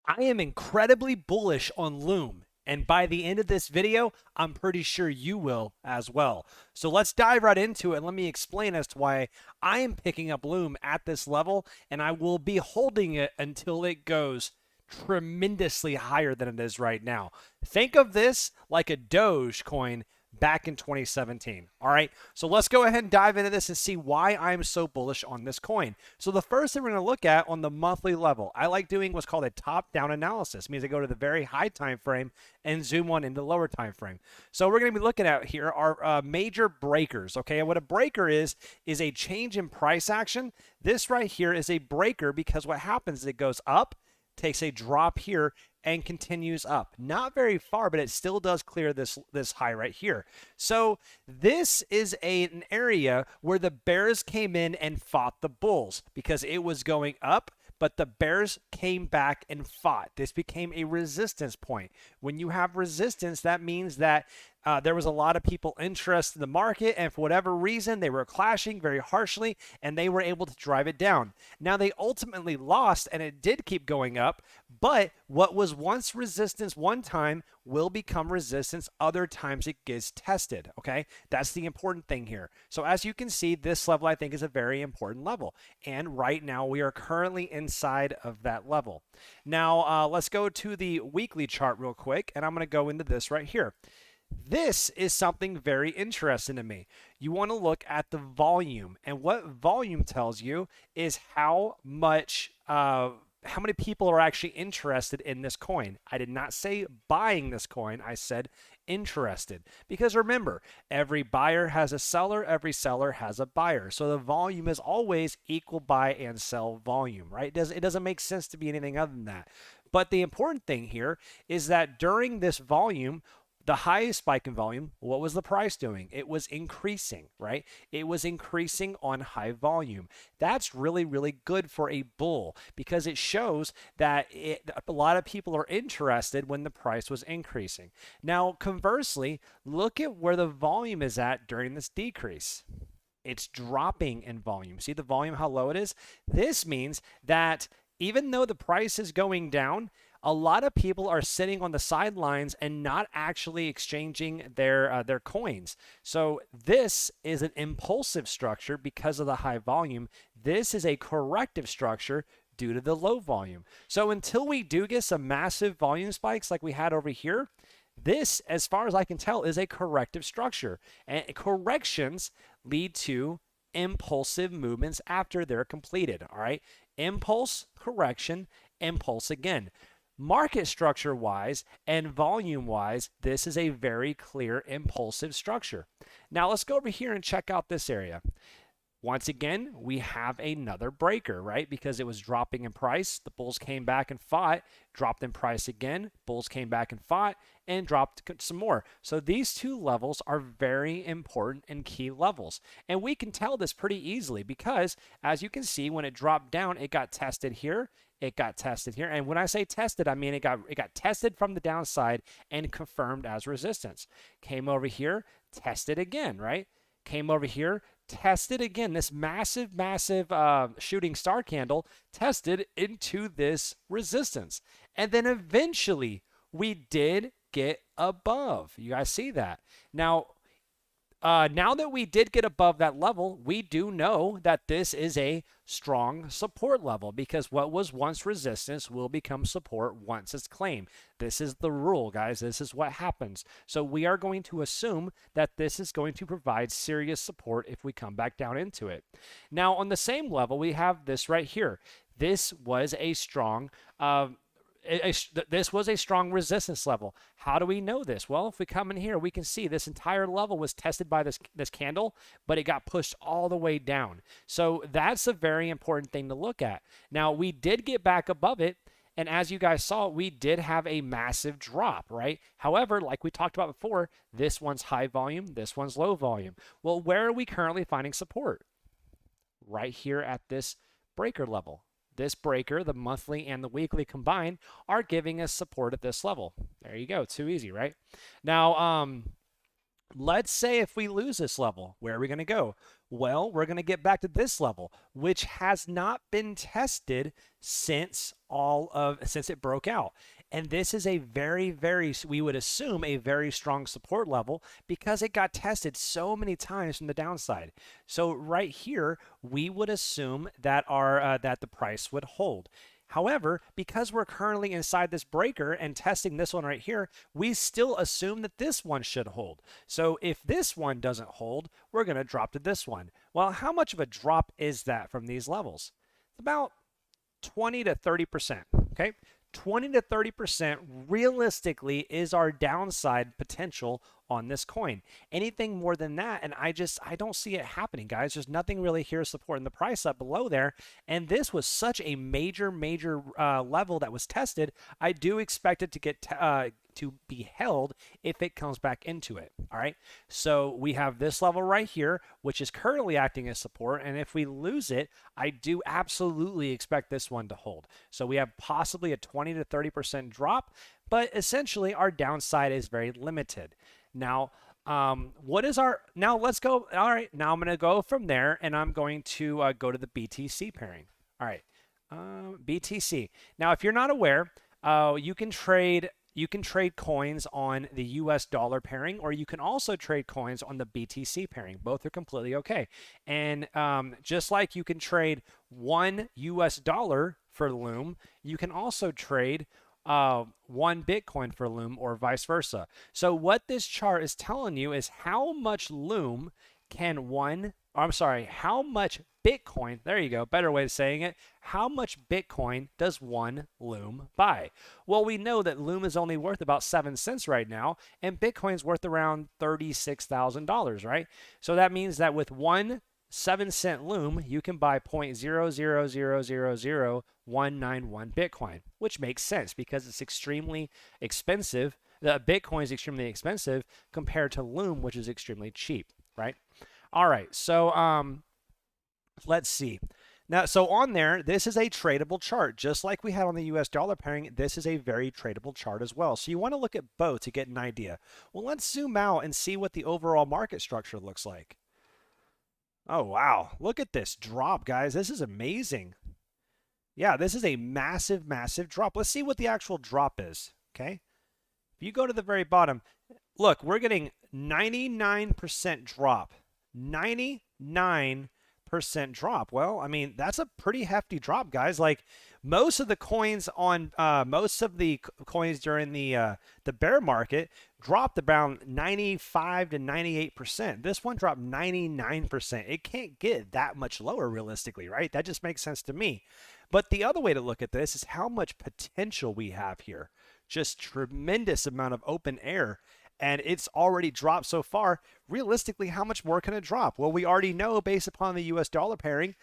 I am incredibly bullish on Loom, and by the end of this video, I'm pretty sure you will as well. So let's dive right into it and let me explain as to why I am picking up Loom at this level, and I will be holding it until it goes tremendously higher than it is right now. Think of this like a Doge coin back in 2017. All right, so let's go ahead and dive into this and see why I'm so bullish on this coin. So the first thing we're going to look at on the monthly level, I like doing what's called a top-down analysis. It means I go to the very high time frame and zoom on into the lower time frame. So we're going to be looking at here our major breakers. Okay, and what a breaker is a change in price action. This right here is a breaker because what happens is it goes up, takes a drop here, and continues up. Not very far, but it still does clear this high right here. So this is an area where the bears came in and fought the bulls because it was going up, but the bears came back and fought. This became a resistance point. When you have resistance, that means that there was a lot of people interested in the market, and for whatever reason, they were clashing very harshly, and they were able to drive it down. Now, they ultimately lost, and it did keep going up, but what was once resistance one time will become resistance other times it gets tested, okay? That's the important thing here. So as you can see, this level, I think, is a very important level, and right now, we are currently inside of that level. Now, let's go to the weekly chart real quick, and I'm going to go into this right here. This is something very interesting to me. You want to look at the volume, and what volume tells you is how many people are actually interested in this coin. I did not say buying this coin. I said interested. Because remember, every buyer has a seller, every seller has a buyer. So the volume is always equal buy and sell volume, right? It doesn't make sense to be anything other than that. But the important thing here is that during this volume, the highest spike in volume, what was the price doing? It was increasing, right? It was increasing on high volume. That's really, really good for a bull because it shows that a lot of people are interested when the price was increasing. Now, conversely, look at where the volume is at during this decrease. It's dropping in volume. See the volume, how low it is? This means that even though the price is going down, a lot of people are sitting on the sidelines and not actually exchanging their coins. So this is an impulsive structure because of the high volume. This is a corrective structure due to the low volume. So until we do get some massive volume spikes like we had over here, this, as far as I can tell, is a corrective structure. And corrections lead to impulsive movements after they're completed. All right. Impulse, correction, impulse again. Market structure wise and volume wise, this is a very clear impulsive structure. Now let's go over here and check out this area. Once again, we have another breaker, right? Because it was dropping in price. The bulls came back and fought, dropped in price again. Bulls came back and fought and dropped some more. So these two levels are very important and key levels. And we can tell this pretty easily because as you can see, when it dropped down, it got tested here. It got tested here. And when I say tested, I mean it got tested from the downside and confirmed as resistance. Came over here, tested again, right? Came over here, tested again. This massive shooting star candle tested into this resistance. And then eventually we did get above. You guys see that? Now that we did get above that level, we do know that this is a strong support level because what was once resistance will become support once it's claimed. This is the rule, guys. This is what happens. So we are going to assume that this is going to provide serious support if we come back down into it. Now, on the same level, we have this right here. This was a strong this was a strong resistance level. How do we know this? Well, if we come in here, we can see this entire level was tested by this candle, but it got pushed all the way down. So that's a very important thing to look at. Now, we did get back above it, and as you guys saw, we did have a massive drop, right? However, like we talked about before, this one's high volume, this one's low volume. Well, where are we currently finding support? Right here at this breaker level. This breaker, the monthly and the weekly combined, are giving us support at this level. There you go. Too easy, right? Now, let's say if we lose this level, where are we going to go? Well, we're going to get back to this level, which has not been tested since it broke out. And this is a we would assume a very strong support level because it got tested so many times from the downside. So right here, we would assume that that the price would hold. However, because we're currently inside this breaker and testing this one right here, we still assume that this one should hold. So if this one doesn't hold, we're going to drop to this one. Well, how much of a drop is that from these levels? It's about 20 to 30%, okay? 20 to 30% realistically is our downside potential on this coin. Anything more than that, and I don't see it happening, guys. There's nothing really here supporting the price up below there, and this was such a major level that was tested. I do expect it to get to be held if it comes back into it. All right, so we have this level right here, which is currently acting as support, and if we lose it, I do absolutely expect this one to hold. So we have possibly a 20 to 30% drop, but essentially our downside is very limited. Now, let's go. All right, now I'm going to go from there, and I'm going to go to the BTC pairing. All right, BTC. Now, if you're not aware, you can trade coins on the US dollar pairing, or you can also trade coins on the BTC pairing. Both are completely okay. And just like you can trade $1 US for Loom, you can also trade 1 Bitcoin for Loom, or vice versa. So what this chart is telling you is how much Loom can how much Bitcoin, there you go, better way of saying it, how much Bitcoin does one Loom buy? Well, we know that Loom is only worth about 7 cents right now, and Bitcoin's worth around $36,000, right? So that means that with one 7-cent Loom, you can buy 0.0000191 Bitcoin, which makes sense because it's extremely expensive. The Bitcoin is extremely expensive compared to Loom, which is extremely cheap, right? All right, so let's see. Now, so on there, this is a tradable chart. Just like we had on the US dollar pairing, this is a very tradable chart as well. So you want to look at both to get an idea. Well, let's zoom out and see what the overall market structure looks like. Oh, wow. Look at this drop, guys. This is amazing. Yeah, this is a massive drop. Let's see what the actual drop is, okay? If you go to the very bottom, look, we're getting 99% drop. 99% drop. Well, I mean, that's a pretty hefty drop, guys. Like most of the coins during the bear market dropped around 95 to 98%. This one dropped 99%. It can't get that much lower realistically, right? That just makes sense to me. But the other way to look at this is how much potential we have here. Just tremendous amount of open air. And it's already dropped so far. Realistically, how much more can it drop? Well, we already know based upon the US dollar pairing,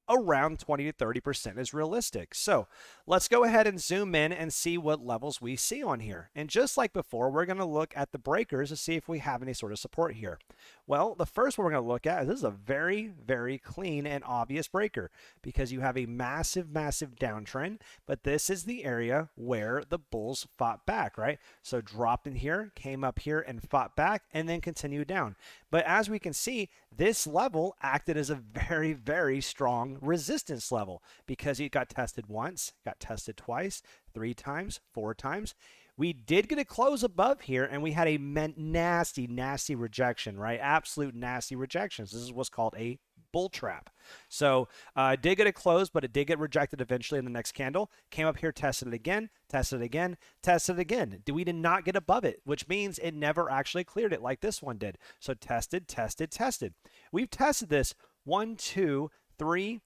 around 20 to 30% is realistic. So let's go ahead and zoom in and see what levels we see on here. And just like before, we're going to look at the breakers to see if we have any sort of support here. Well, the first one we're going to look at is this is a very clean and obvious breaker because you have a massive downtrend, but this is the area where the bulls fought back, right? So dropped in here, came up here and fought back and then continued down. But as we can see, this level acted as a very strong resistance level because it got tested once, got tested twice, 3 times, 4 times. We did get a close above here, and we had a nasty rejection, right? Absolute nasty rejections. This is what's called a bull trap. So it did get a close, but it did get rejected eventually in the next candle. Came up here, tested it again, tested it again, tested it again. We did not get above it, which means it never actually cleared it like this one did. So tested. We've tested this 1, 2, 3,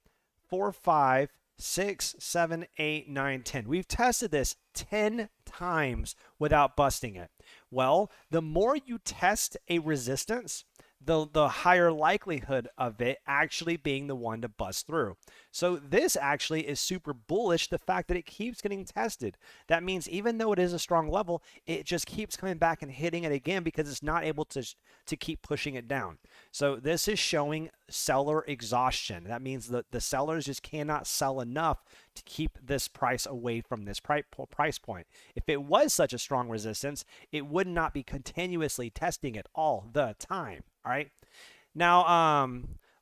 4, 5, 6, 7, 8, 9, 10. We've tested this 10 times without busting it. Well, the more you test a resistance, the higher likelihood of it actually being the one to bust through. So this actually is super bullish, the fact that it keeps getting tested. That means even though it is a strong level, it just keeps coming back and hitting it again because it's not able to keep pushing it down. So this is showing seller exhaustion. That means that the sellers just cannot sell enough to keep this price away from this price point. If it was such a strong resistance, it would not be continuously testing it all the time. All right. Now,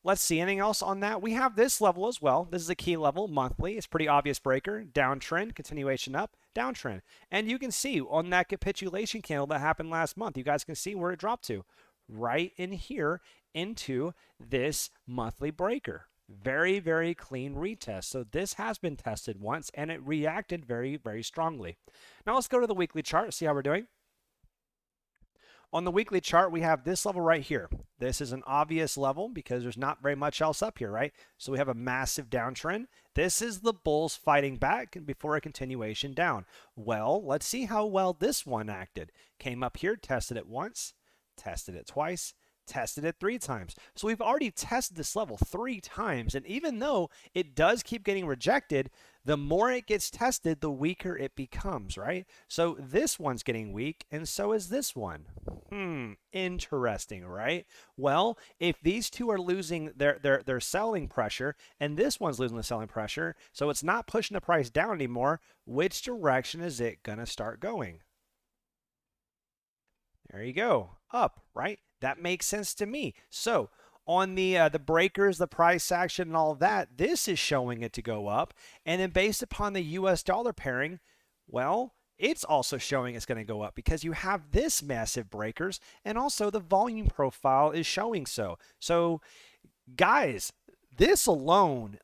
let's see, anything else on that? We have this level as well. This is a key level, monthly. It's pretty obvious breaker, downtrend, continuation up, downtrend. And you can see on that capitulation candle that happened last month, you guys can see where it dropped to. Right in here into this monthly breaker. Very, very clean retest. So this has been tested once and it reacted very, very strongly. Now let's go to the weekly chart, see how we're doing. On the weekly chart, we have this level right here. This is an obvious level because there's not very much else up here, right? So we have a massive downtrend. This is the bulls fighting back before a continuation down. Well, let's see how well this one acted. Came up here, tested it once, tested it twice, tested it 3 times. So we've already tested this level 3 times. And even though it does keep getting rejected, the more it gets tested, the weaker it becomes, right? So this one's getting weak, and so is this one. Interesting, right? Well, if these two are losing their selling pressure, and this one's losing the selling pressure, so it's not pushing the price down anymore, which direction is it going to start going? There you go. Up, right? That makes sense to me. So on the breakers, the price action, and all of that, this is showing it to go up. And then based upon the US dollar pairing, well, it's also showing it's going to go up because you have this massive breakers and also the volume profile is showing so. So guys, this alone,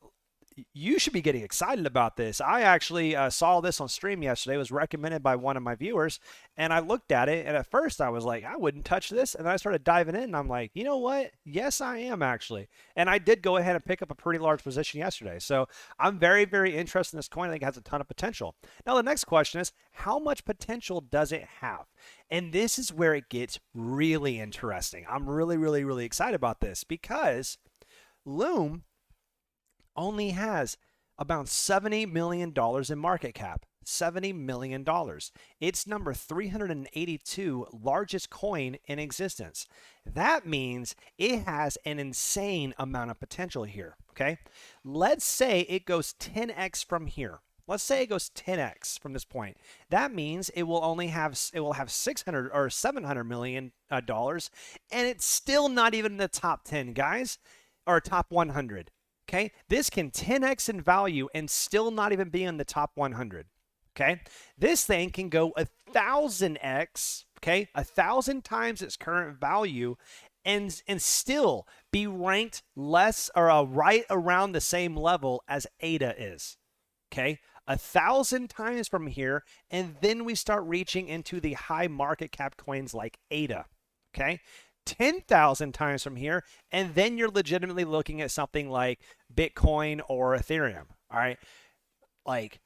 you should be getting excited about this. I actually saw this on stream yesterday. It was recommended by one of my viewers, and I looked at it, and at first I was like, I wouldn't touch this, and then I started diving in, and I'm like, you know what? Yes, I am actually. And I did go ahead and pick up a pretty large position yesterday. So I'm very, very interested in this coin. I think it has a ton of potential. Now, the next question is, how much potential does it have? And this is where it gets really interesting. I'm really, really, really excited about this because Loom only has about $70 million in market cap. $70 million. It's number 382 largest coin in existence. That means it has an insane amount of potential here, okay? Let's say it goes 10x from here. Let's say it goes 10x from this point. That means it will have 600 or 700 million dollars, and it's still not even in the top 10, guys, or top 100. Okay, this can 10x in value and still not even be in the top 100. Okay, this thing can go 1,000x, okay, 1,000 times its current value, and still be ranked less or right around the same level as ADA is. Okay, 1,000 times from here, and then we start reaching into the high market cap coins like ADA. Okay, 10,000 times from here, and then you're legitimately looking at something like Bitcoin or Ethereum. All right, like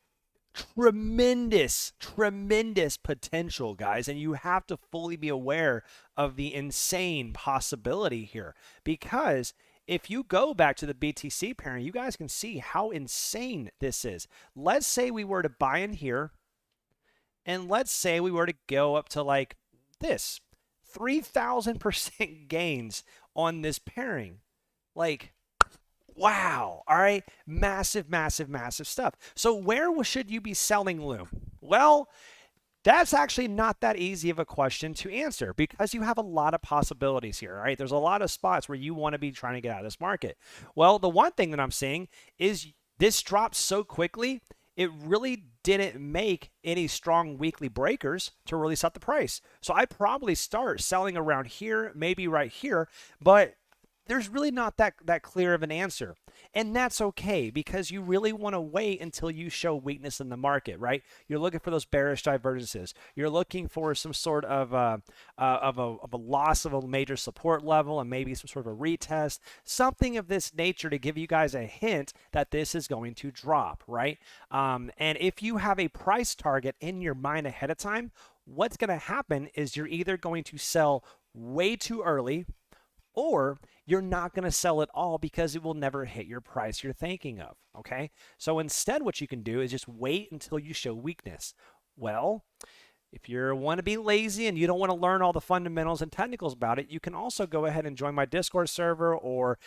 tremendous potential, guys, and you have to fully be aware of the insane possibility here, because if you go back to the BTC pairing, you guys can see how insane this is. Let's say we were to buy in here, and let's say we were to go up to like this 3,000% gains on this pairing. Like, wow. All right. Massive stuff. So where should you be selling Loom? Well, that's actually not that easy of a question to answer because you have a lot of possibilities here, right? There's a lot of spots where you want to be trying to get out of this market. Well, the one thing that I'm seeing is this dropped so quickly, it really didn't make any strong weekly breakers to really set the price. So I'd probably start selling around here, maybe right here, but there's really not that clear of an answer. And that's okay because you really want to wait until you show weakness in the market, right? You're looking for those bearish divergences. You're looking for some sort of a loss of a major support level and maybe some sort of a retest, something of this nature to give you guys a hint that this is going to drop, right? And if you have a price target in your mind ahead of time, what's going to happen is you're either going to sell way too early, or you're not going to sell it all because it will never hit your price you're thinking of, okay? So instead what you can do is just wait until you show weakness. Well, If you want to be lazy and you don't want to learn all the fundamentals and technicals about it, you can also go ahead and join my Discord server or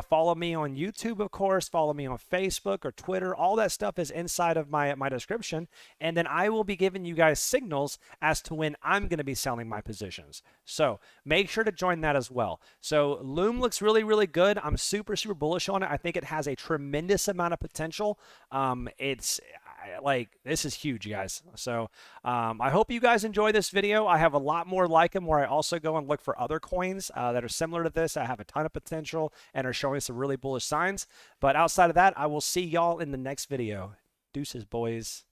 follow me on YouTube, of course. Follow me on Facebook or Twitter. All that stuff is inside of my description. And then I will be giving you guys signals as to when I'm going to be selling my positions. So make sure to join that as well. So Loom looks really, really good. I'm super, super bullish on it. I think it has a tremendous amount of potential. This is huge, guys. So I hope you guys enjoy this video. I have a lot more like them where I also go and look for other coins that are similar to this. I have a ton of potential and are showing some really bullish signs. But outside of that, I will see y'all in the next video. Deuces, boys.